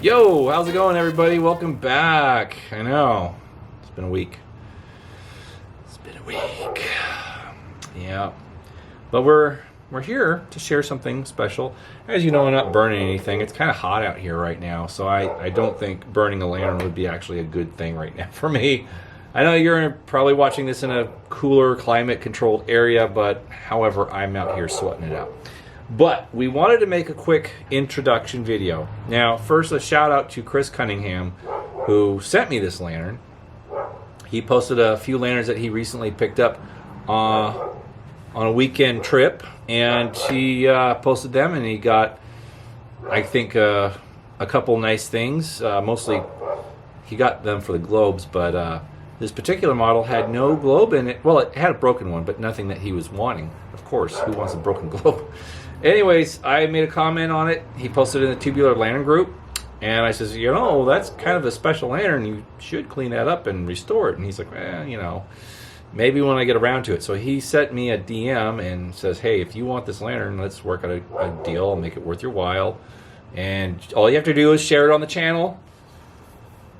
Yo, how's it going, everybody? Welcome back. I know, it's been a week. Yeah, but we're here to share something special. As you know, I'm not burning anything. It's kind of hot out here right now, so I don't think burning a lantern would be actually a good thing right now for me. I know you're probably watching this in a cooler, climate-controlled area, but however, I'm out here sweating it out. But we wanted to make a quick introduction video. Now, first, a shout out to Chris Cunningham, who sent me this lantern. He posted a few lanterns that he recently picked up on a weekend trip, and he posted them, and he got, I think, a couple nice things. Mostly, he got them for the globes, but this particular model had no globe in it. Well, it had a broken one, but nothing that he was wanting. Of course, who wants a broken globe? Anyways, I made a comment on it. He posted it in the Tubular Lantern group, and I says, you know, that's kind of a special lantern. You should clean that up and restore it. And he's like, you know, maybe when I get around to it. So he sent me a DM and says, hey, if you want this lantern, let's work out a deal. I'll make it worth your while. And all you have to do is share it on the channel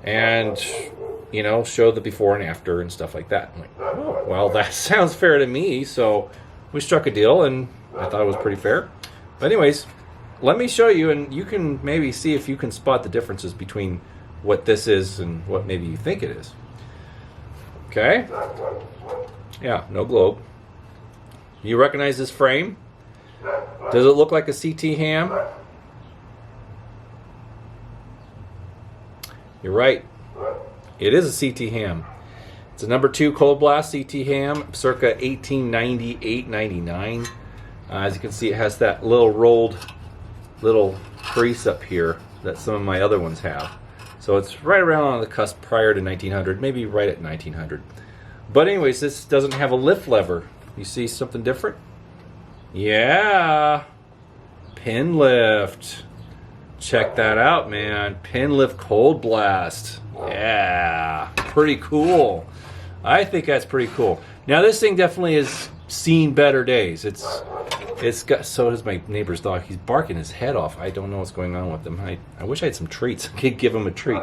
and, you know, show the before and after and stuff like that. I'm like, oh, well, that sounds fair to me. So we struck a deal, and I thought it was pretty fair. But anyways, let me show you, and you can maybe see if you can spot the differences between what this is and what maybe you think it is. Okay? Yeah, no globe. You recognize this frame? Does it look like a CT ham? You're right. It is a CT ham. It's a No.2 Cold Blast CT ham, circa 1898-99. As you can see, it has that little rolled little crease up here that some of my other ones have. So it's right around on the cusp prior to 1900, maybe right at 1900. But anyways, this doesn't have a lift lever. You see something different? Yeah, pin lift. Check that out, man. Pin lift Cold Blast. Yeah, pretty cool. I think that's pretty cool. Now this thing definitely has seen better days. It's got, so does my neighbor's dog. He's barking his head off. I don't know what's going on with him. I wish I had some treats. I could give him a treat.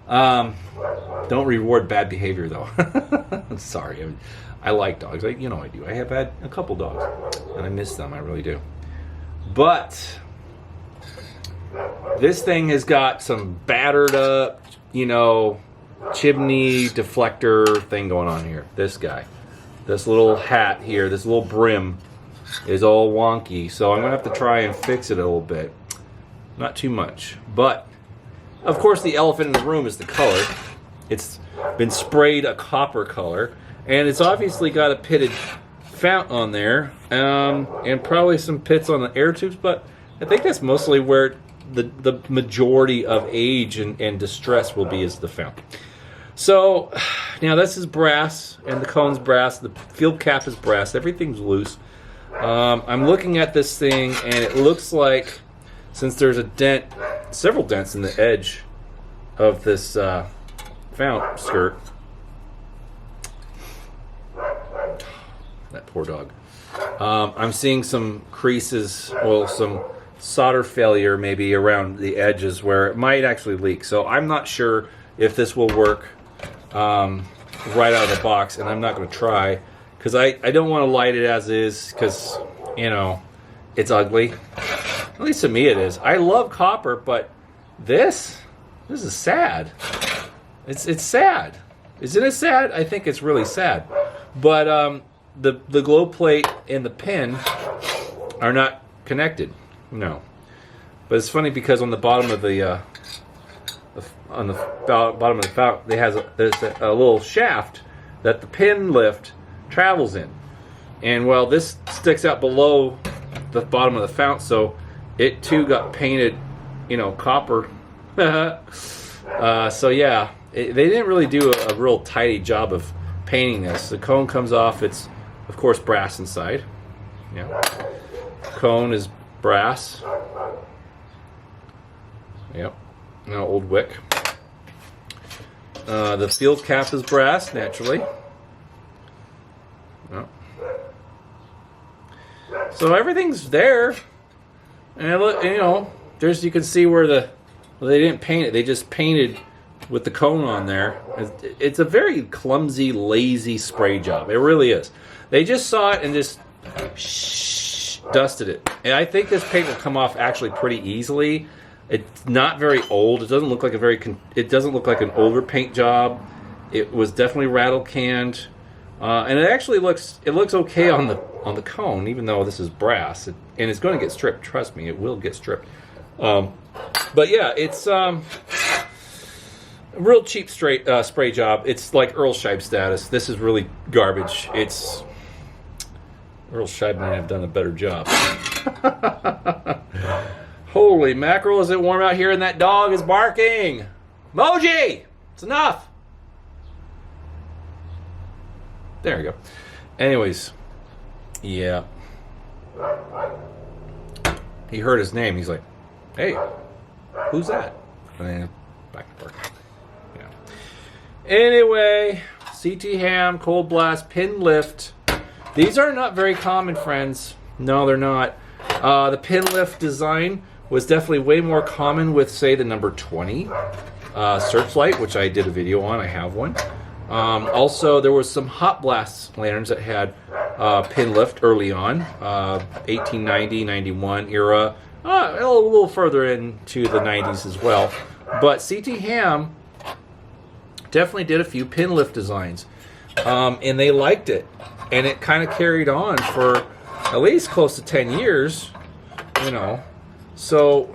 Don't reward bad behavior though. I'm sorry. I like dogs. You know I do. I have had a couple dogs, and I miss them. I really do. But this thing has got some battered up, you know, chimney deflector thing going on here. This guy. This little hat here, this little brim is all wonky, so I'm going to have to try and fix it a little bit. Not too much. But, of course, the elephant in the room is the color. It's been sprayed a copper color, and it's obviously got a pitted fount on there, and probably some pits on the air tubes, but I think that's mostly where the majority of age and distress will be, is the fount. So, now this is brass, and the cone's brass, the field cap is brass, everything's loose. I'm looking at this thing, and it looks like, since there's a dent, several dents in the edge of this fount skirt. That poor dog. I'm seeing some creases, well, some solder failure maybe around the edges where it might actually leak. So I'm not sure if this will work right out of the box, and I'm not going to try because I don't want to light it as is, because, you know, it's ugly. At least to me it is. I love copper, but this is sad. It's sad. Isn't it sad? I think it's really sad. But the globe plate and the pin are not connected. No. But it's funny because on the bottom of the bottom of the fount, there's a little shaft that the pin lift travels in, and well, this sticks out below the bottom of the fount, so it too got painted, you know, copper. So yeah, they didn't really do a real tidy job of painting this. The cone comes off. It's of course brass inside. Yeah, cone is brass. Yep. Now old wick. The field cap is brass, naturally. Yep. So everything's there, and you know, there's, you can see where the Well, they didn't paint it. They just painted with the cone on there. It's a very clumsy, lazy spray job. It really is. They just saw it and just dusted it. And I think this paint will come off actually pretty easily. It's not very old. It doesn't look like it doesn't look like an older paint job. It was definitely rattle canned, and it actually looks okay on the cone, even though this is brass. And it's going to get stripped. Trust me, it will get stripped. But yeah, it's a real cheap spray job. It's like Earl Scheib status. This is really garbage. It's Earl Scheib might have done a better job. Holy mackerel, is it warm out here and that dog is barking. Moji! It's enough. There we go. Anyways, yeah. He heard his name. He's like, hey, who's that? And then back to work. Yeah. Anyway, CT Ham, Cold Blast, Pin Lift. These are not very common, friends. No, they're not. The Pin Lift design was definitely way more common with, say, the number 20 Searchlight, which I did a video on. I have one. Also, there was some Hot Blast lanterns that had Pin Lift early on, 1890, 91 era, a little further into the 90s as well. But CT Ham definitely did a few Pin Lift designs, and they liked it. And it kind of carried on for at least close to 10 years, you know. So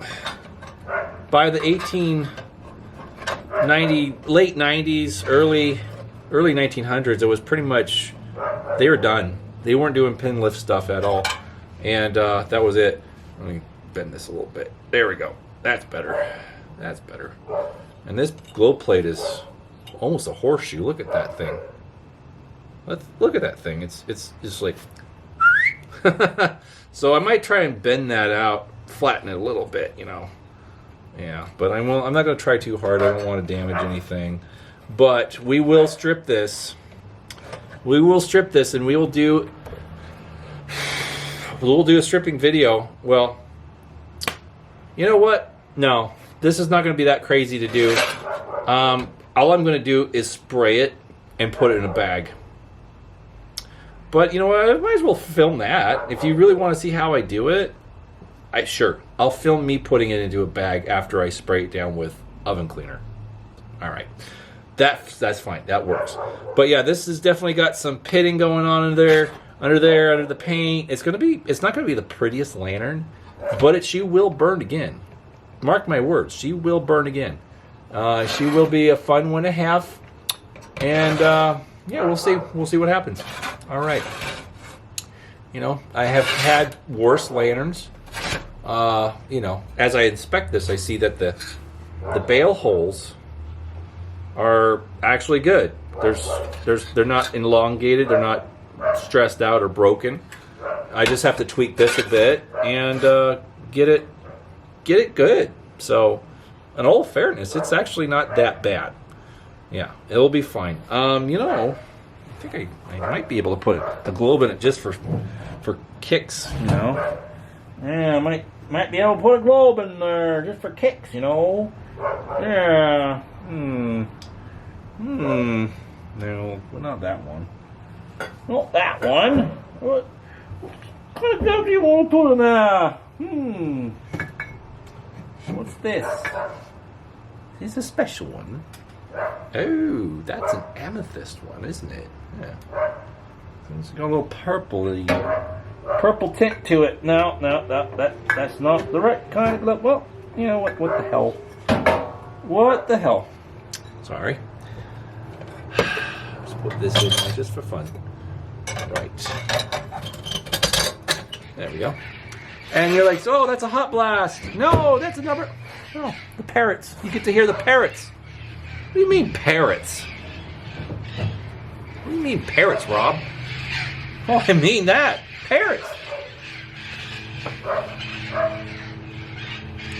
by the late 90s, early 1900s, it was pretty much, they were done. They weren't doing pin lift stuff at all. And that was it. Let me bend this a little bit. There we go. That's better. That's better. And this globe plate is almost a horseshoe. Look at that thing. Look at that thing. It's just like... So I might try and bend that out, flatten it a little bit, you know. Yeah, but I'm not going to try too hard. I don't want to damage anything. But we will strip this. We will strip this, and we'll do a stripping video. Well, you know what? No, this is not going to be that crazy to do. All I'm going to do is spray it and put it in a bag. But you know what? I might as well film that. If you really want to see how I do it, I'll film me putting it into a bag after I spray it down with oven cleaner. All right, that's fine. That works. But yeah, this has definitely got some pitting going on under the paint. It's not gonna be the prettiest lantern, but she will burn again. Mark my words, she will burn again. She will be a fun one to have, and yeah, we'll see what happens. All right. You know, I have had worse lanterns. You know, as I inspect this, I see that the bail holes are actually good. They're not elongated. They're not stressed out or broken. I just have to tweak this a bit and get it good. So, in all fairness, it's actually not that bad. Yeah, it'll be fine. You know, I think I might be able to put a globe in it just for kicks. You know, yeah, I might be able to put a globe in there just for kicks. You know, yeah. No, well, not that one. Not that one. What globe do you want to put in there? What's this? Is this a special one? Oh, that's an amethyst one, isn't it? Yeah. It's got a little purple tint to it. No, that's not the right kind of look. Well, you know what? What the hell? What the hell? Sorry. Let's put this in there just for fun. Right. There we go. And you're like, oh, that's a hot blast. No, that's a number. No, the parrots. You get to hear the parrots. What do you mean parrots? What do you mean parrots, Rob? Oh, I mean that. Parrots.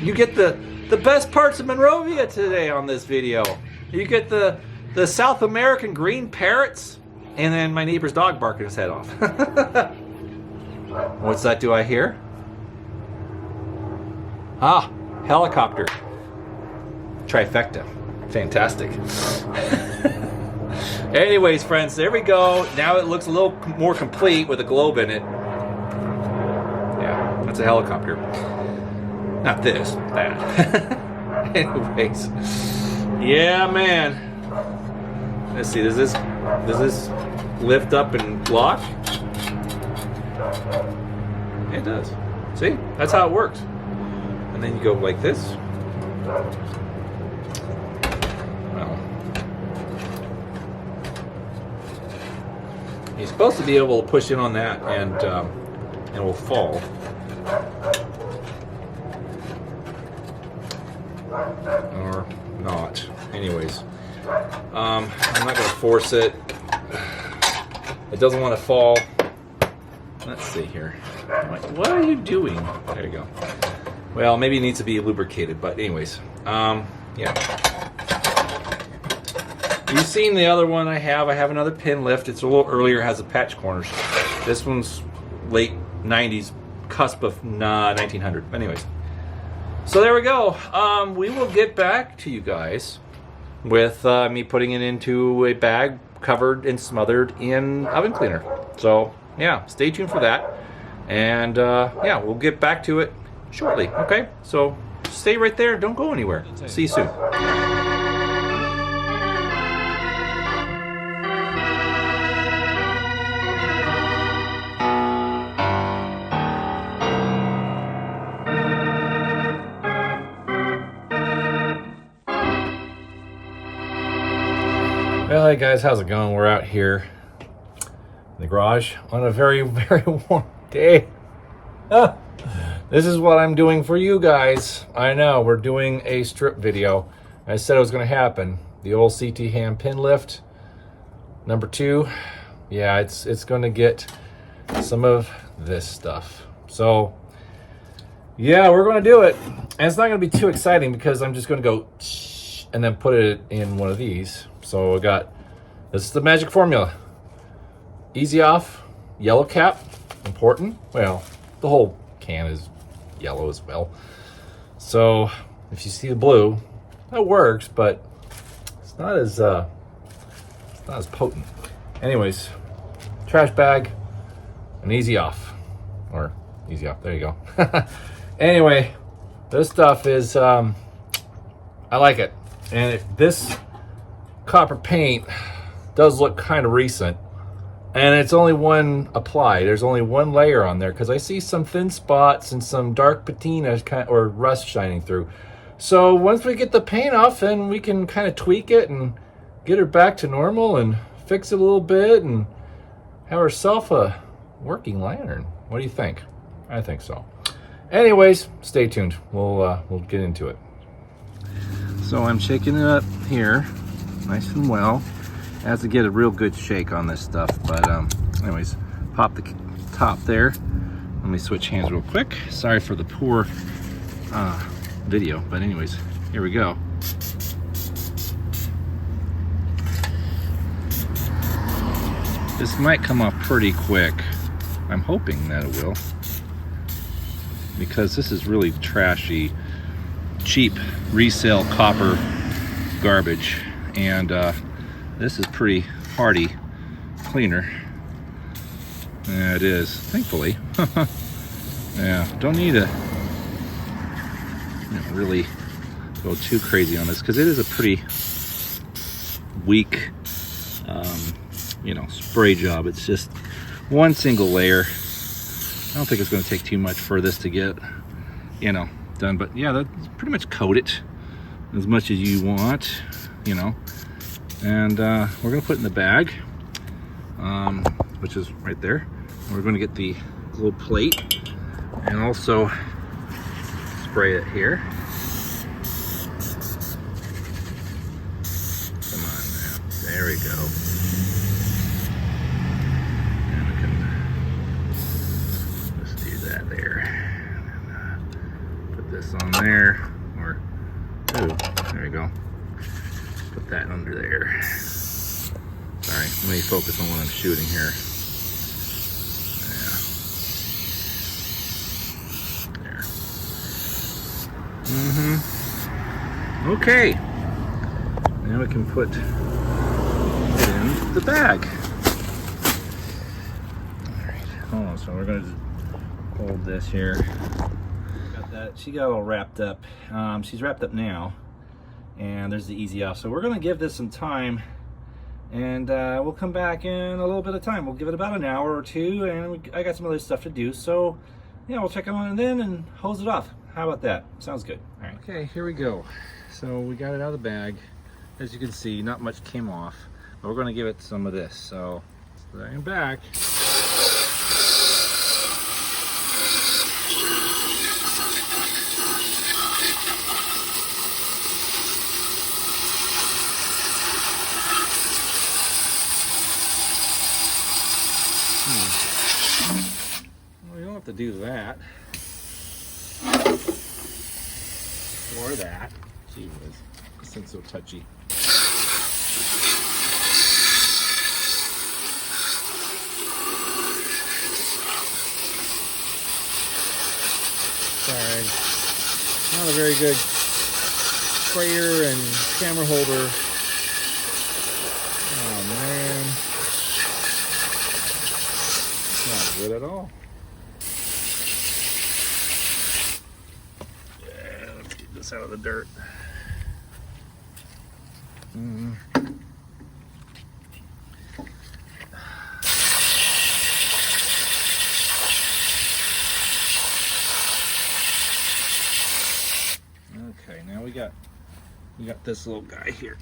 You get the best parts of Monrovia today on this video. You get the South American green parrots, and then my neighbor's dog barking his head off. What's that do I hear? Ah, helicopter. Trifecta. Fantastic. Anyways, friends, there we go. Now it looks a little more complete with a globe in it. Yeah, that's a helicopter. Not this, that. Anyways. Yeah, man. Let's see, does this lift up and lock? It does. See? That's how it works. And then you go like this. Well, you're supposed to be able to push in on that and it will fall. Or not. Anyways. I'm not going to force it. It doesn't want to fall. Let's see here. What are you doing? There you go. Well, maybe it needs to be lubricated, but anyways. Yeah. You've seen the other one I have. I have another pin lift. It's a little earlier. It has the patch corners. This one's late 90s, cusp of 1900. Anyways. So there we go. We will get back to you guys with me putting it into a bag covered and smothered in oven cleaner. So yeah, stay tuned for that. And yeah, we'll get back to it shortly. Okay, so stay right there. Don't go anywhere. See you soon. Well, hey guys, how's it going? We're out here in the garage on a very, very warm day. This is what I'm doing for you guys. I know, we're doing a strip video. I said it was going to happen. The old CT Ham pin lift, number 2. Yeah, it's going to get some of this stuff. So, yeah, we're going to do it. And it's not going to be too exciting because I'm just going to go and then put it in one of these. So I got, this is the magic formula. Easy off, yellow cap, important. Well, the whole can is yellow as well. So if you see the blue, that works, but it's not as potent. Anyways, trash bag, and easy off, or easy off. There you go. Anyway, this stuff is I like it, and this copper paint does look kind of recent, and it's only one apply. There's only one layer on there because I see some thin spots and some dark patina or rust shining through. So once we get the paint off, then we can kind of tweak it and get her back to normal and fix it a little bit and have ourselves a working lantern. What do you think? I think so. Anyways, stay tuned. We'll get into it. So I'm shaking it up here nice and well. It has to get a real good shake on this stuff, but anyways, pop the top there. Let me switch hands real quick. Sorry for the poor video, but anyways, here we go. This might come off pretty quick. I'm hoping that it will, because this is really trashy, cheap resale copper garbage, and this is pretty hardy cleaner. Yeah, it is, thankfully. Yeah, don't need to really go too crazy on this, because it is a pretty weak spray job. It's just one single layer. I don't think it's going to take too much for this to get done, but yeah, that's pretty much coat it as much as you want, and we're going to put it in the bag, which is right there. We're going to get the little plate and also spray it here. Come on now, there we go. And we can just do that there. And, put this on there, or there we go. Put that under there. Sorry, let me focus on what I'm shooting here. Okay, now we can put it in the bag. All right, hold on. So we're going to just hold this here. Got that. She got all wrapped up. She's wrapped up now, and there's the easy off. So we're going to give this some time, and we'll come back in a little bit of time. We'll give it about an hour or two, and I got some other stuff to do. So yeah, we'll check on it then and hose it off. How about that? Sounds good. All right. Okay, here we go. So we got it out of the bag. As you can see, not much came off, but we're going to give it some of this. So put that in back. Well, you don't have to do that. Or that. Gee whiz, this thing's so touchy. Sorry, not a very good sprayer and camera holder. Oh man, it's not good at all. Yeah, let's get this out of the dirt. Okay, now we got this little guy here.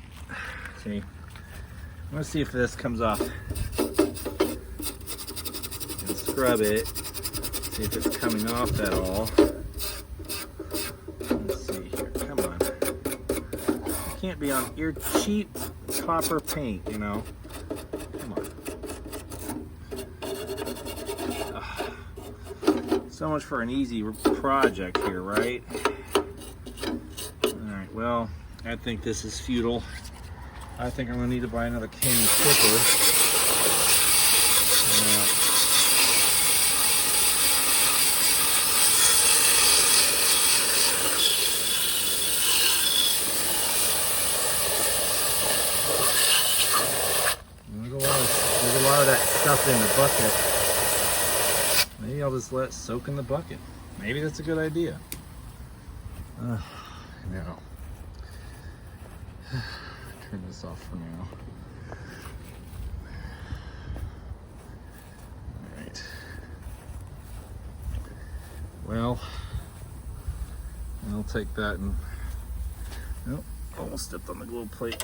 See, let's see if this comes off. And scrub it. See if it's coming off at all. Let's see here. Come on. It can't be on your cheap copper paint, you know. Come on. Ugh. So much for an easy project here, right? Alright, well, I think this is futile. I think I'm going to need to buy another cane clipper. There's a lot of that stuff in the bucket. Maybe I'll just let it soak in the bucket. Maybe that's a good idea. No. Turn this off for now. Alright. Well, I'll take that and... Nope, almost stepped on the glue plate.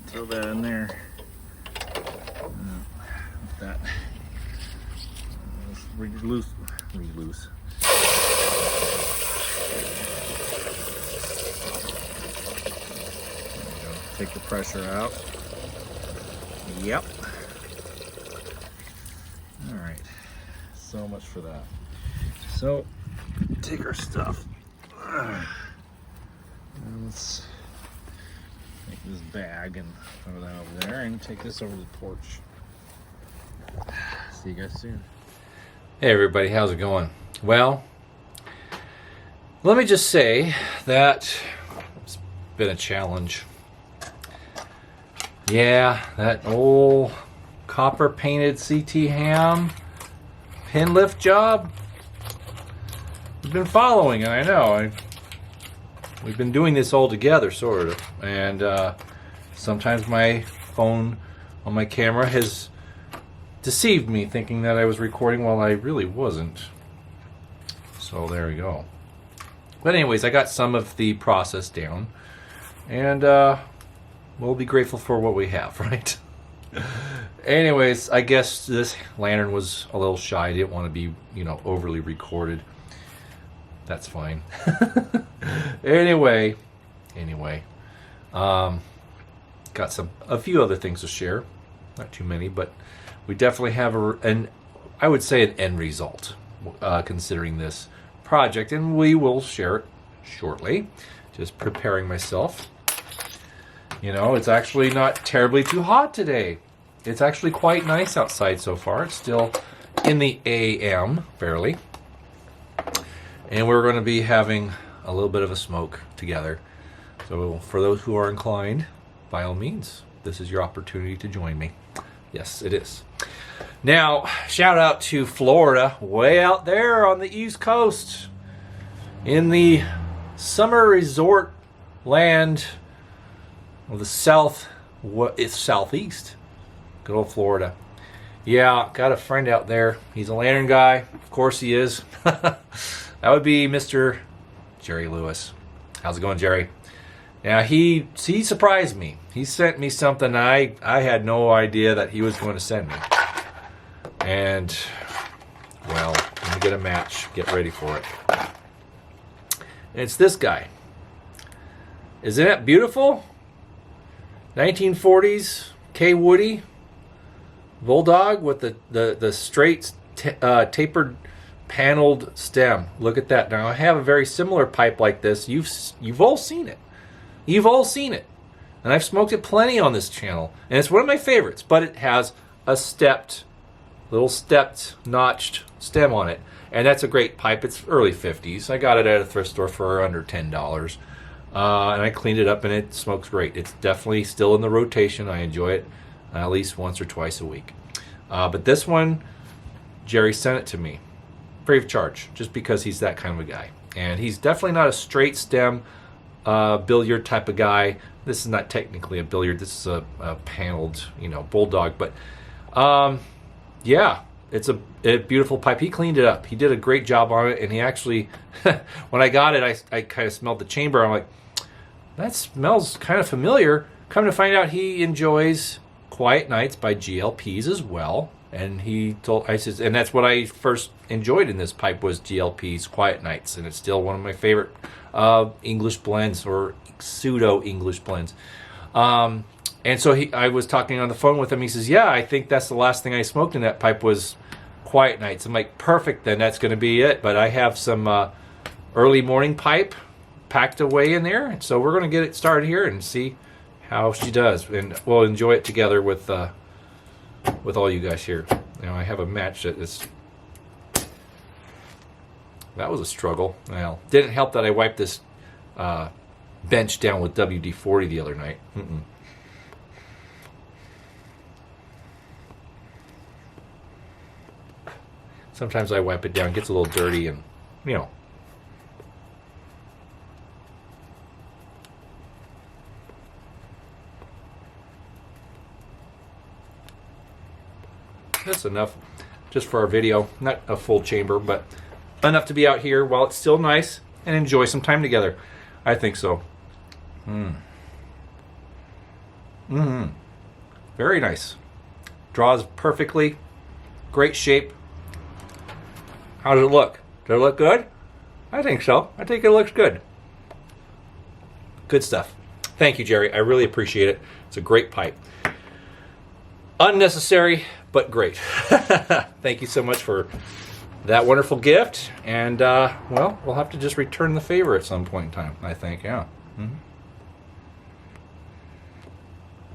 Throw that in there. That. Let's release. Take the pressure out. Yep. All right. So much for that. So, take our stuff. And let's take this bag and throw that over there and take this over to the porch. See you guys soon. Hey everybody, how's it going? Well, let me just say that it's been a challenge. Yeah, that old copper painted CT Ham pin lift job. We've been following it, I know. We've been doing this all together, sort of. And sometimes my phone on my camera has deceived me, thinking that I was recording while I really wasn't. So there we go. But anyways, I got some of the process down, and we'll be grateful for what we have, right? Anyways, I guess this lantern was a little shy. I didn't want to be, overly recorded. That's fine. Anyway, got a few other things to share. Not too many, but we definitely have I would say an end result, considering this project, and we will share it shortly. Just preparing myself. It's actually not terribly too hot today. It's actually quite nice outside so far. It's still in the AM, barely. And we're going to be having a little bit of a smoke together. So for those who are inclined, by all means, this is your opportunity to join me. Yes, it is. Now, shout out to Florida, way out there on the East Coast, in the summer resort land of the southeast. Good old Florida. Yeah, got a friend out there. He's a lantern guy. Of course he is. That would be Mr. Jerry Lewis. How's it going, Jerry? Now, he surprised me. He sent me something I had no idea that he was going to send me. And, well, let me get a match. Get ready for it. And it's this guy. Isn't that beautiful? 1940s K. Woody Bulldog with the straight tapered paneled stem. Look at that. Now, I have a very similar pipe like this. You've all seen it. You've all seen it. And I've smoked it plenty on this channel. And it's one of my favorites, but it has a little stepped, notched stem on it. And that's a great pipe. It's early 50s. I got it at a thrift store for under $10. And I cleaned it up and it smokes great. It's definitely still in the rotation. I enjoy it at least once or twice a week. But this one, Jerry sent it to me. Free of charge, just because he's that kind of a guy. And he's definitely not a straight stem billiard type of guy. This is not technically a billiard. This is a paneled, bulldog. But yeah, it's a beautiful pipe. He cleaned it up. He did a great job on it. And he actually, when I got it, I kind of smelled the chamber. I'm like, that smells kind of familiar. Come to find out, he enjoys Quiet Nights by GLPs as well. And I said, and that's what I first enjoyed in this pipe was GLP's Quiet Nights, and it's still one of my favorite English blends or pseudo English blends. And so I was talking on the phone with him. He says, "Yeah, I think that's the last thing I smoked in that pipe was Quiet Nights." I'm like, "Perfect, then that's going to be it." But I have some early morning pipe packed away in there, and so we're going to get it started here and see how she does, and we'll enjoy it together with all you guys here. Now I have a match that was a struggle. Well, didn't help that I wiped this bench down with WD-40 the other night. Sometimes I wipe it down, it gets a little dirty, and that's enough just for our video. Not a full chamber, but enough to be out here while it's still nice and enjoy some time together. I think so. Very nice. Draws perfectly. Great shape. How does it look? Does it look good? I think so. I think it looks good. Good stuff. Thank you, Jerry. I really appreciate it. It's a great pipe. Unnecessary, but great. Thank you so much for that wonderful gift. And, well, we'll have to just return the favor at some point in time, I think. Yeah.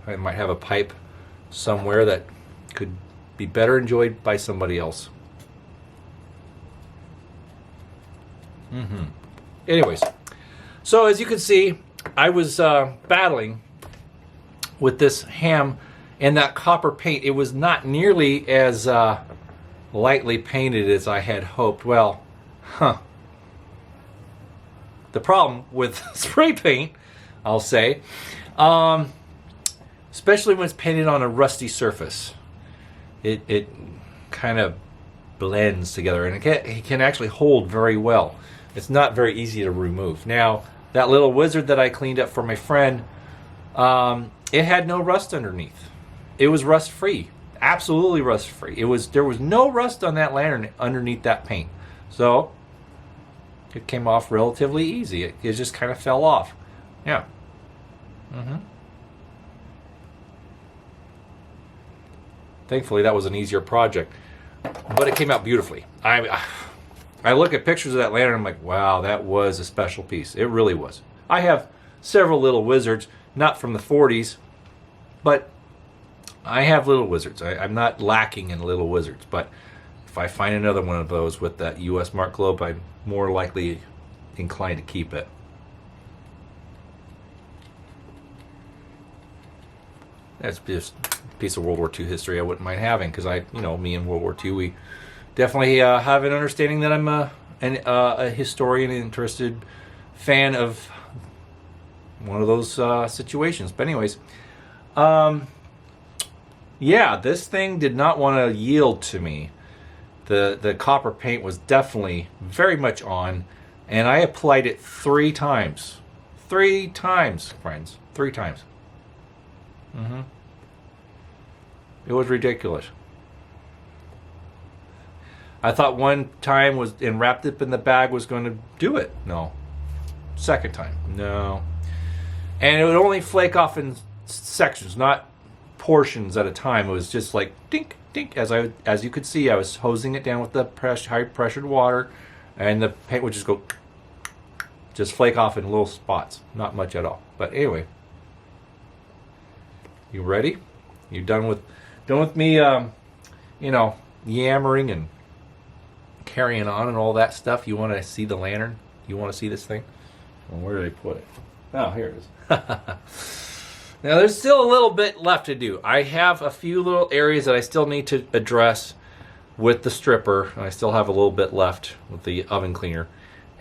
I might have a pipe somewhere that could be better enjoyed by somebody else. Anyways, so as you can see, I was battling with this ham and that copper paint. It was not nearly as lightly painted as I had hoped. Well, the problem with spray paint, I'll say, especially when it's painted on a rusty surface, it kind of blends together, and it can actually hold very well. It's not very easy to remove. Now, that little wizard that I cleaned up for my friend, it had no rust underneath. It was rust free, absolutely rust free. There was no rust on that lantern underneath that paint, so it came off relatively easy. It just kind of fell off. Yeah. Thankfully, that was an easier project, but it came out beautifully. I look at pictures of that lantern, I'm like, wow, that was a special piece. It really was. I have several little wizards, not from the 40s, but I have little wizards. I'm not lacking in little wizards, but if I find another one of those with that U.S. Mark globe, I'm more likely inclined to keep it. That's just a piece of World War II history I wouldn't mind having, because me and World War II, we definitely have an understanding that I'm a historian, an interested fan of one of those situations. But anyways, yeah, this thing did not want to yield to me. The copper paint was definitely very much on, and I applied it 3 times. 3 times, friends. 3 times. It was ridiculous. I thought one time was, and wrapped it in the bag, was going to do it. No. Second time. No. And it would only flake off in sections, not portions at a time. It was just like dink, dink. As you could see, I was hosing it down with the high pressured water, and the paint would just go, just flake off in little spots. Not much at all. But anyway, you ready? You done with me? Yammering and carrying on and all that stuff. You want to see the lantern? You want to see this thing? Well, where did I put it? Oh, here it is. Now, there's still a little bit left to do. I have a few little areas that I still need to address with the stripper. I still have a little bit left with the oven cleaner.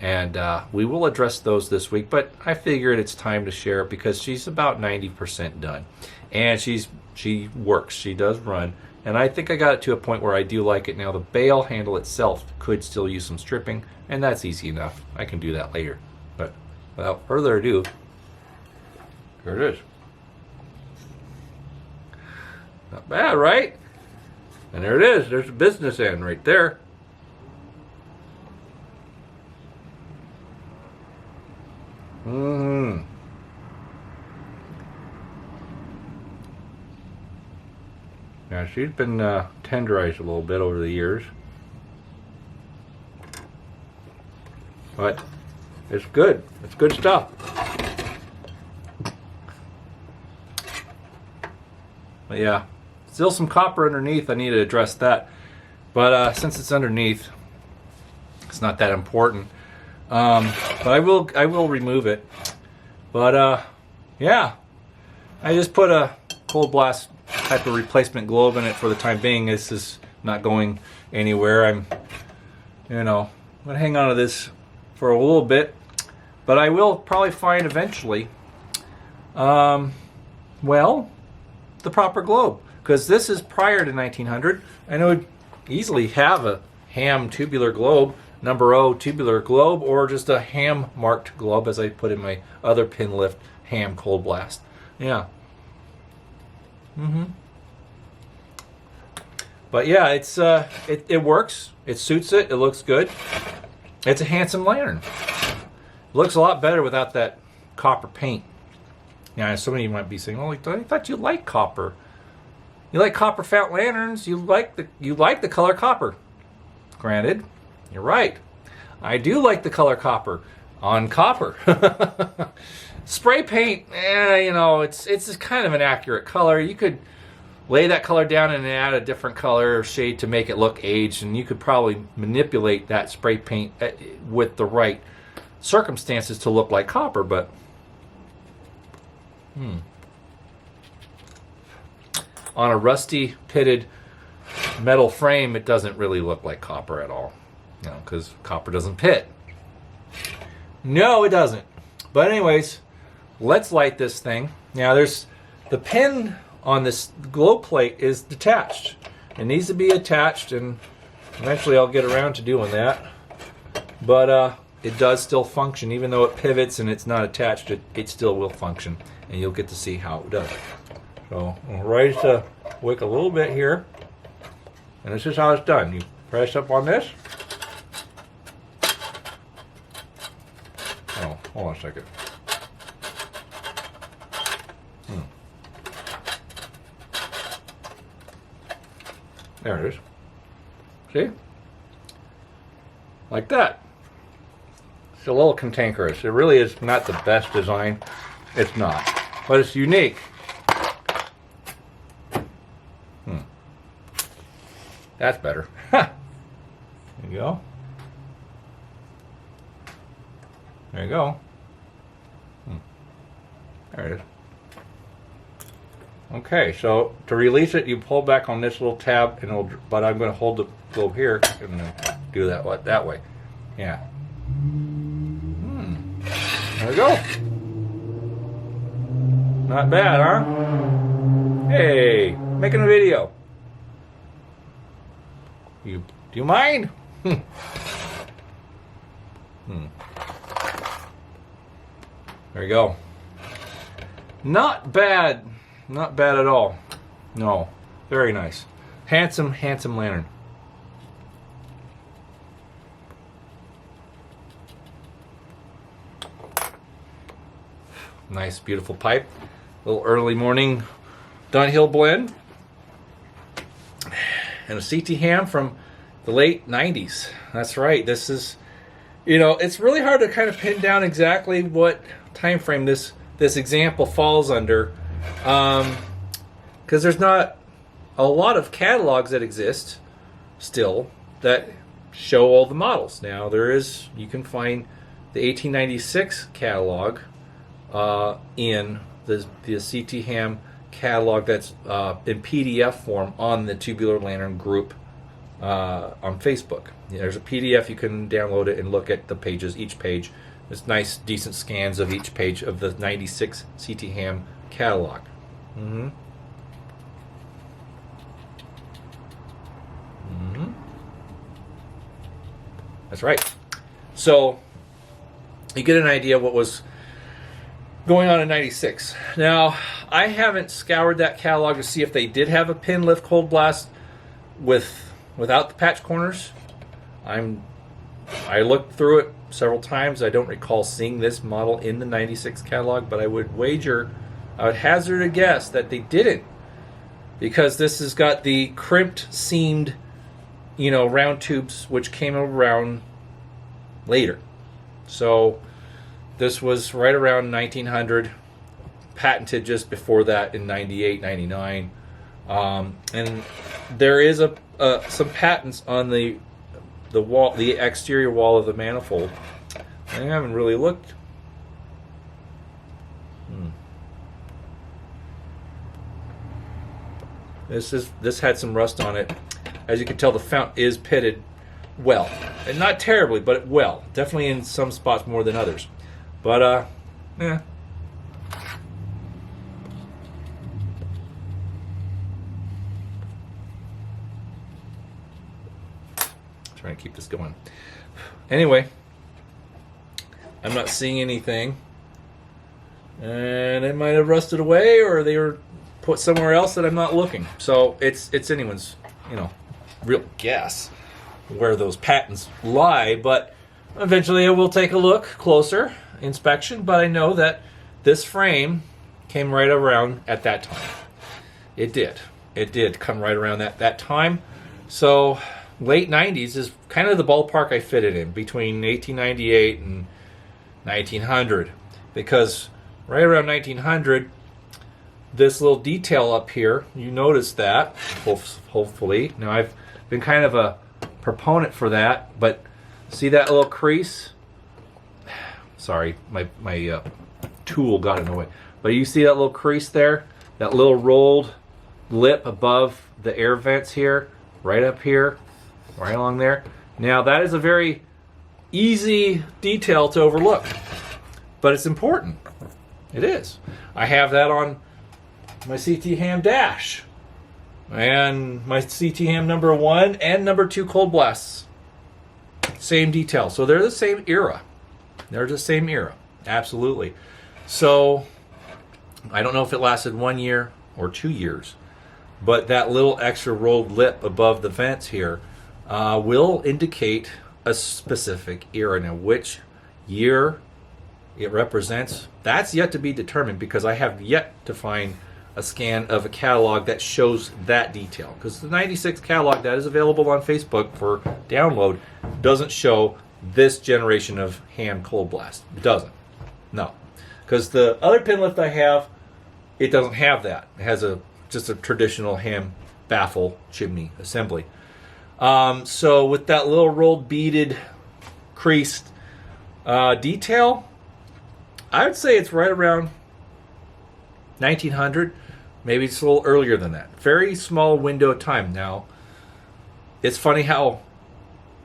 And we will address those this week. But I figured it's time to share it because she's about 90% done. And she works. She does run. And I think I got it to a point where I do like it now. The bail handle itself could still use some stripping, and that's easy enough. I can do that later. But without further ado, here it is. Not bad, right? And there it is. There's the business end right there. Now, she's been tenderized a little bit over the years. But it's good. It's good stuff. But yeah, still some copper underneath. I need to address that. But since it's underneath, it's not that important. But I will remove it. But yeah, I just put a cold blast type of replacement globe in it for the time being. This is not going anywhere. I'm gonna hang on to this for a little bit, but I will probably find eventually, the proper globe, because this is prior to 1900, and it would easily have a Ham tubular globe, number O tubular globe, or just a Ham marked globe, as I put in my other pin lift Ham cold blast. Yeah. But yeah, it's it works. It suits it. It looks good. It's a handsome lantern. It looks a lot better without that copper paint. Now, some of you might be saying, "Oh, I thought you liked copper. You like copper fount lanterns. You like the color copper." Granted, you're right. I do like the color copper on copper. Spray paint, it's kind of an accurate color. You could lay that color down and add a different color or shade to make it look aged, and you could probably manipulate that spray paint with the right circumstances to look like copper, but on a rusty pitted metal frame, it doesn't really look like copper at all, because copper doesn't pit. No, it doesn't. But anyways, let's light this thing. Now, there's the pin on this glow plate is detached. It needs to be attached, and eventually I'll get around to doing that. But it does still function. Even though it pivots and it's not attached, it still will function, and you'll get to see how it does. So I'll raise the wick a little bit here, and this is how it's done. You press up on this. Oh, hold on a second. There it is. See? Like that. It's a little cantankerous. It really is not the best design. It's not. But it's unique. That's better. There you go. There you go. There it is. Okay, so to release it, you pull back on this little tab, and but I'm going to hold the globe here and do that way. Yeah. There we go. Not bad, huh? Hey, making a video. Do you mind? There you go. Not bad. Not bad at all. No. Very nice. Handsome lantern. Nice, beautiful pipe. Little early morning Dunhill blend. And a CT ham from the late 90s. That's right. This is, it's really hard to kind of pin down exactly what time frame this example falls under. Because there's not a lot of catalogs that exist still that show all the models. Now you can find the 1896 catalog in the CT Ham catalog that's in PDF form on the Tubular Lantern group on Facebook. There's a PDF, you can download it and look at the pages, each page. There's nice, decent scans of each page of the 96 CT Ham catalog. That's right. So you get an idea of what was going on in 96. Now, I haven't scoured that catalog to see if they did have a pin lift cold blast without the patch corners. I looked through it several times. I don't recall seeing this model in the 96 catalog, but I would hazard a guess that they didn't, because this has got the crimped, seamed, round tubes, which came around later. So this was right around 1900, patented just before that in 98, 99. And there is some patents on the wall, the exterior wall of the manifold. I haven't really looked. This had some rust on it. As you can tell, the fount is pitted well, and not terribly, but well. Definitely in some spots more than others. But yeah. Trying to keep this going. Anyway, I'm not seeing anything, and it might have rusted away, or they were put somewhere else that I'm not looking. So it's anyone's, real guess where those patents lie. But eventually, I will take a look closer inspection. But I know that this frame came right around at that time. It did come right around that time. So late 90s is kind of the ballpark I fit it in, between 1898 and 1900, because right around 1900, this little detail up here, you notice that, hopefully. Now, I've been kind of a proponent for that, but see that little crease? Sorry, my tool got in the way. But you see that little crease there? That little rolled lip above the air vents here, right up here, right along there. Now, that is a very easy detail to overlook, but it's important. It is. I have that on my CT Ham dash and my CT Ham number 1 and number 2 cold blasts. Same detail. So they're the same era. Absolutely. So I don't know if it lasted 1 year or 2 years, but that little extra rolled lip above the vents here will indicate a specific era. Now, which year it represents, that's yet to be determined, because I have yet to find a scan of a catalog that shows that detail. Because the 96 catalog that is available on Facebook for download doesn't show this generation of Ham cold blast. It doesn't. No. Because the other pin lift I have, it doesn't have that. It has just a traditional Ham baffle chimney assembly. So with that little rolled beaded creased detail, I would say it's right around 1900. Maybe it's a little earlier than that. Very small window of time. Now, it's funny how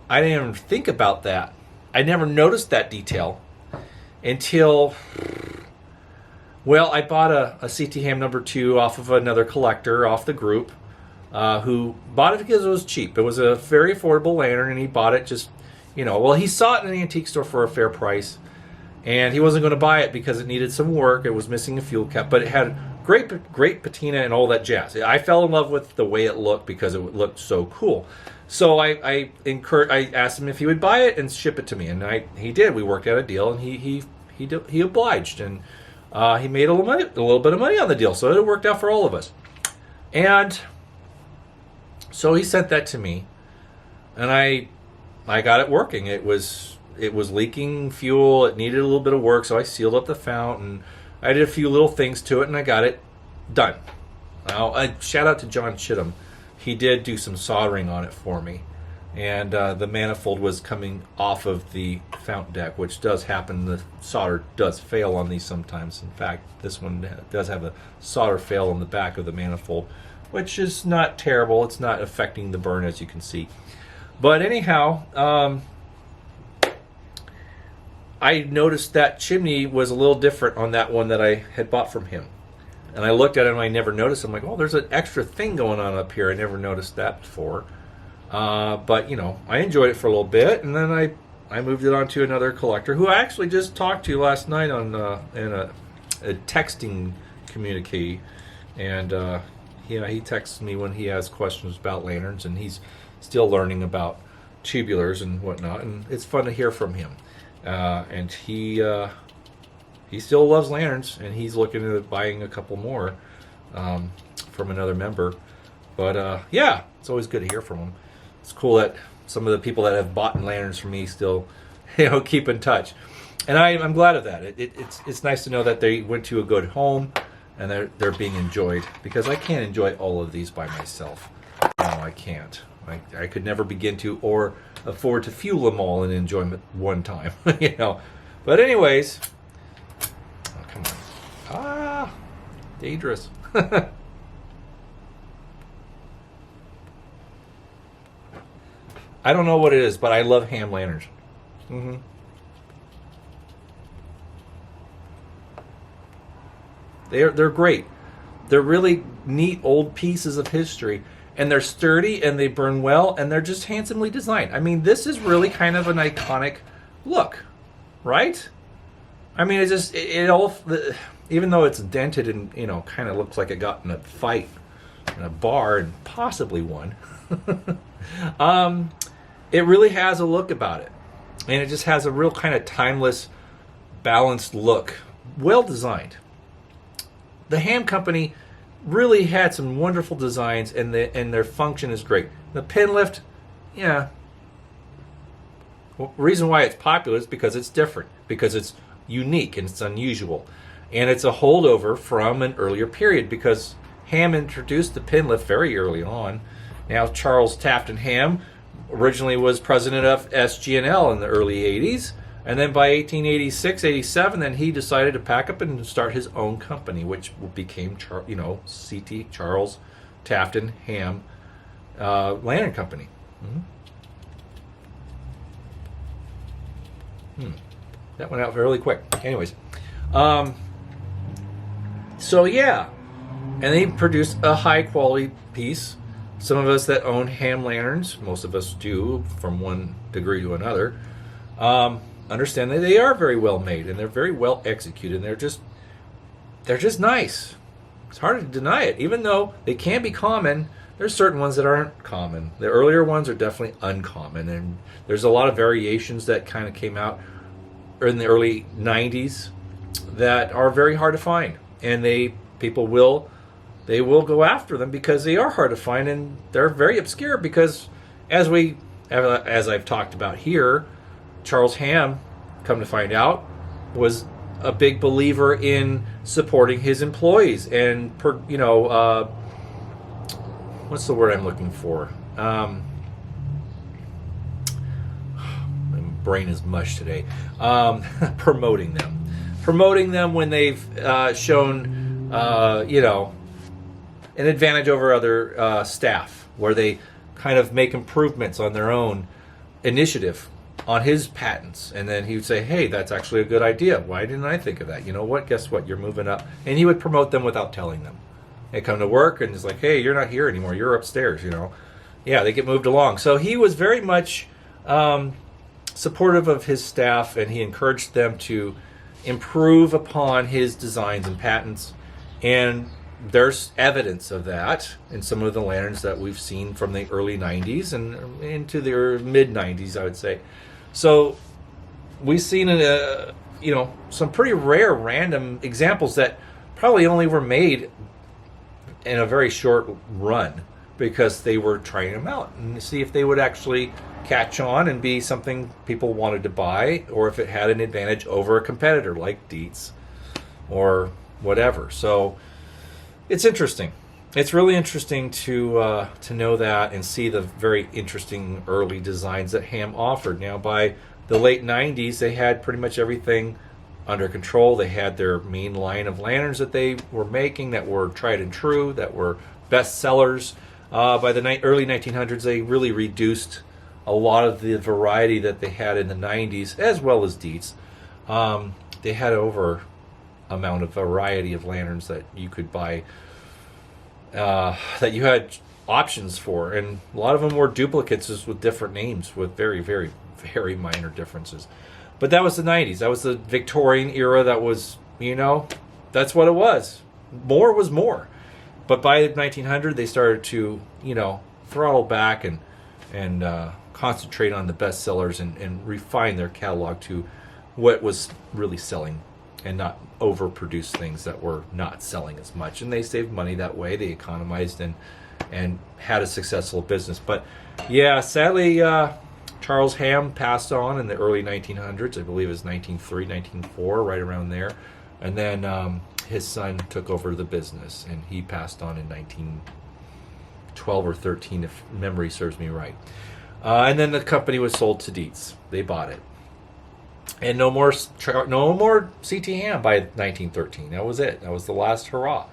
I didn't even think about that. I never noticed that detail until, well, I bought a CT Ham No.2 off of another collector, off the group, who bought it because it was cheap. It was a very affordable lantern, and he bought it just, well, he saw it in an antique store for a fair price, and he wasn't going to buy it because it needed some work. It was missing a fuel cap, but it had great patina and all that jazz. I fell in love with the way it looked because it looked so cool. So I asked him if he would buy it and ship it to me, and he did. We worked out a deal, and he obliged, and he made a little bit of money on the deal, so it worked out for all of us. And so he sent that to me, and I got it working. It was leaking fuel. It needed a little bit of work, so I sealed up the fountain. I did a few little things to it, and I got it done. Now, shout out to John Chittum. He did do some soldering on it for me, and the manifold was coming off of the fountain deck, which does happen. The solder does fail on these sometimes. In fact, this one does have a solder fail on the back of the manifold, which is not terrible. It's not affecting the burn, as you can see. But anyhow, I noticed that chimney was a little different on that one that I had bought from him. And I looked at it and I never noticed. I'm like, oh, there's an extra thing going on up here. I never noticed that before. But, I enjoyed it for a little bit. And then I moved it on to another collector who I actually just talked to last night in a texting communique. And, he texts me when he has questions about lanterns. And he's still learning about tubulars and whatnot. And it's fun to hear from him. And he still loves lanterns, and he's looking at buying a couple more from another member. But yeah, it's always good to hear from him. It's cool that some of the people that have bought lanterns from me still, keep in touch, and I'm glad of that. It's nice to know that they went to a good home and they're being enjoyed, because I can't enjoy all of these by myself. No, I can't. I could never begin to or afford to fuel them all in enjoyment one time, But anyways, oh, come on. Dangerous. I don't know what it is, but I love ham lanterns. Mm-hmm. They're great. They're really neat old pieces of history. And they're sturdy, and they burn well, and they're just handsomely designed. I mean, this is really kind of an iconic look, right? I mean, it all, even though it's dented and, kind of looks like it got in a fight in a bar and possibly won, it really has a look about it. And it just has a real kind of timeless, balanced look. Well designed. The Ham Company really had some wonderful designs, and their function is great. The pin lift, yeah. Well, reason why it's popular is because it's different, because it's unique and it's unusual, and it's a holdover from an earlier period, because Ham introduced the pin lift very early on. Now, Charles Taft and Ham originally was president of SG&L in the early 80s. And then by 1886, 87, then he decided to pack up and start his own company, which became, CT, Charles Taft and Ham Lantern Company. That went out fairly quick. Anyways, so yeah, and they produced a high quality piece. Some of us that own Ham lanterns, most of us do from one degree to another, understand that they are very well made, and they're very well executed, and they're just nice. It's hard to deny it. Even though they can be common, there's certain ones that aren't common. The earlier ones are definitely uncommon, and there's a lot of variations that kind of came out in the early 90s that are very hard to find, and people will go after them because they are hard to find, and they're very obscure, because as I've talked about here, Charles Ham, come to find out, was a big believer in supporting his employees, and what's the word I'm looking for? My brain is mush today. Promoting them when they've shown an advantage over other staff, where they kind of make improvements on their own initiative on his patents, and then he would say, hey, that's actually a good idea. Why didn't I think of that? You know what? Guess what? You're moving up. And he would promote them without telling them. They come to work and it's like, hey, you're not here anymore. You're upstairs, you know. Yeah, they get moved along. So he was very much supportive of his staff, and he encouraged them to improve upon his designs and patents. And there's evidence of that in some of the lanterns that we've seen from the early 90s and into the mid 90s, I would say. So we've seen some pretty rare random examples that probably only were made in a very short run, because they were trying them out and see if they would actually catch on and be something people wanted to buy, or if it had an advantage over a competitor like Dietz or whatever. So it's interesting. It's really interesting to know that and see the very interesting early designs that Ham offered. Now, by the late 90s, they had pretty much everything under control. They had their main line of lanterns that they were making that were tried and true, that were best sellers. By the early 1900s, they really reduced a lot of the variety that they had in the 90s, as well as Dietz. They had over amount of variety of lanterns that you could buy, that you had options for, and a lot of them were duplicates just with different names with very, very, very minor differences. But that was the 90s. That was the Victorian era. That was, that's what it was. More was more. But by 1900, they started to, throttle back and concentrate on the best sellers and refine their catalog to what was really selling, and not overproduce things that were not selling as much. And they saved money that way. They economized and had a successful business. But yeah, sadly, Charles Ham passed on in the early 1900s. I believe it was 1903, 1904, right around there. And then his son took over the business, and he passed on in 1912 or 13, if memory serves me right. And then the company was sold to Dietz. They bought it. And no more CT Ham by 1913. That was it. That was the last hurrah.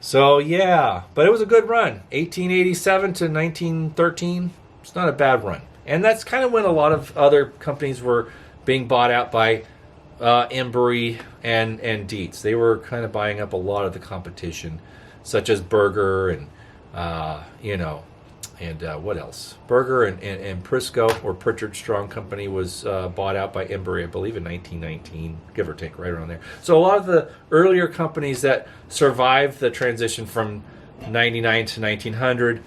So yeah, but it was a good run. 1887 to 1913. It's not a bad run. And that's kind of when a lot of other companies were being bought out by Embry and Dietz. They were kind of buying up a lot of the competition, such as Berger and what else? Berger and Prisco, or Pritchard Strong Company, was bought out by Embry, I believe, in 1919, give or take, right around there. So a lot of the earlier companies that survived the transition from 99 to 1900,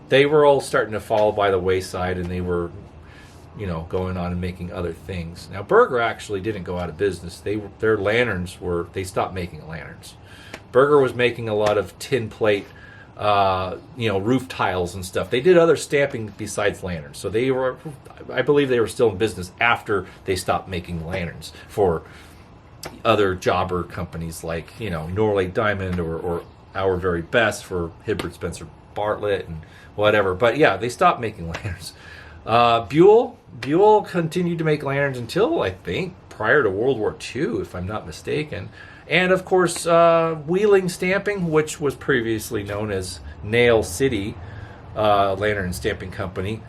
they were all starting to fall by the wayside, and they were, going on and making other things. Now, Berger actually didn't go out of business. Their lanterns they stopped making lanterns. Berger was making a lot of tin plate, roof tiles and stuff. They did other stamping besides lanterns. So I believe they were still in business after they stopped making lanterns for other jobber companies like, Norlake Diamond or Our Very Best for Hibbert Spencer Bartlett and whatever. But yeah, they stopped making lanterns. Buell continued to make lanterns until, I think, prior to World War II, if I'm not mistaken. And of course, Wheeling Stamping, which was previously known as Nail City Lantern and Stamping Company,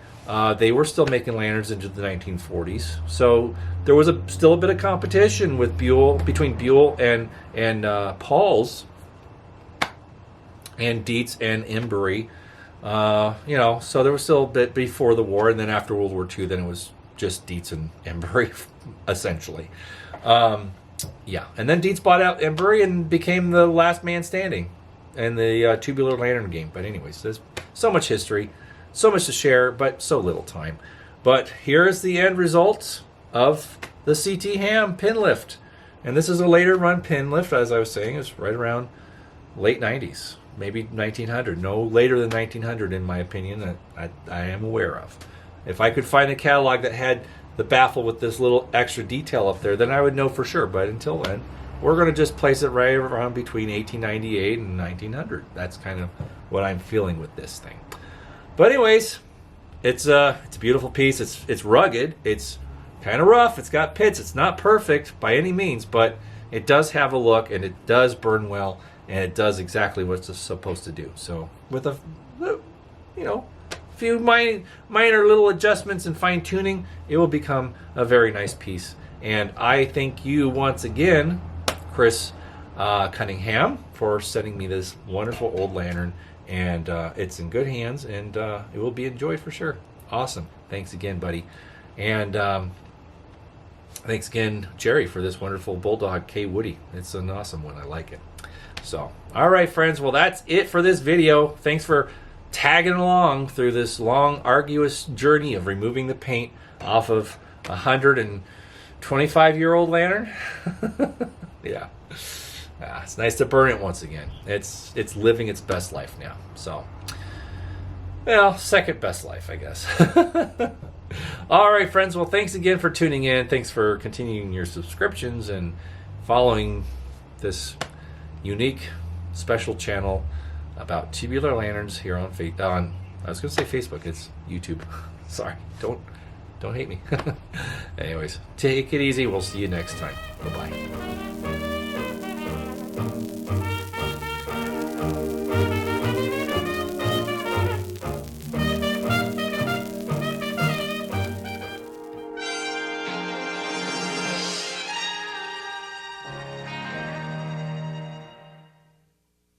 they were still making lanterns into the 1940s. So there was still a bit of competition with between Buell and Paul's and Dietz and Embry. So there was still a bit before the war, and then after World War II, then it was just Dietz and Embry, essentially. And then Dietz bought out Embry and became the last man standing in the tubular lantern game. But anyways, there's so much history, so much to share, but so little time. But here is the end result of the CT Ham pin lift. And this is a later run pin lift, as I was saying. It's right around late 90s, maybe 1900. No later than 1900, in my opinion, that I am aware of. If I could find a catalog that had the baffle with this little extra detail up there, then I would know for sure. But until then, we're going to just place it right around between 1898 and 1900. That's kind of what I'm feeling with this thing. But anyways, it's a beautiful piece. It's rugged. It's kind of rough. It's got pits. It's not perfect by any means, but it does have a look, and it does burn well. and it does exactly what it's supposed to do. So with a few minor little adjustments and fine tuning, it will become a very nice piece. And I thank you once again, Chris Cunningham, for sending me this wonderful old lantern, and it's in good hands, and it will be enjoyed for sure. Awesome. Thanks again, buddy. And thanks again, Jerry, for this wonderful Bulldog K Woody. It's an awesome one. I like it. So, all right, friends. Well, that's it for this video. Thanks for tagging along through this long, arduous journey of removing the paint off of a 125-year-old lantern. Yeah. It's nice to burn it once again. It's living its best life now. So, well, second best life, I guess. All right, friends. Well, thanks again for tuning in. Thanks for continuing your subscriptions and following this unique, special channel about tubular lanterns here on I was going to say Facebook. It's YouTube. Sorry. Don't hate me. Anyways, take it easy. We'll see you next time. Bye-bye.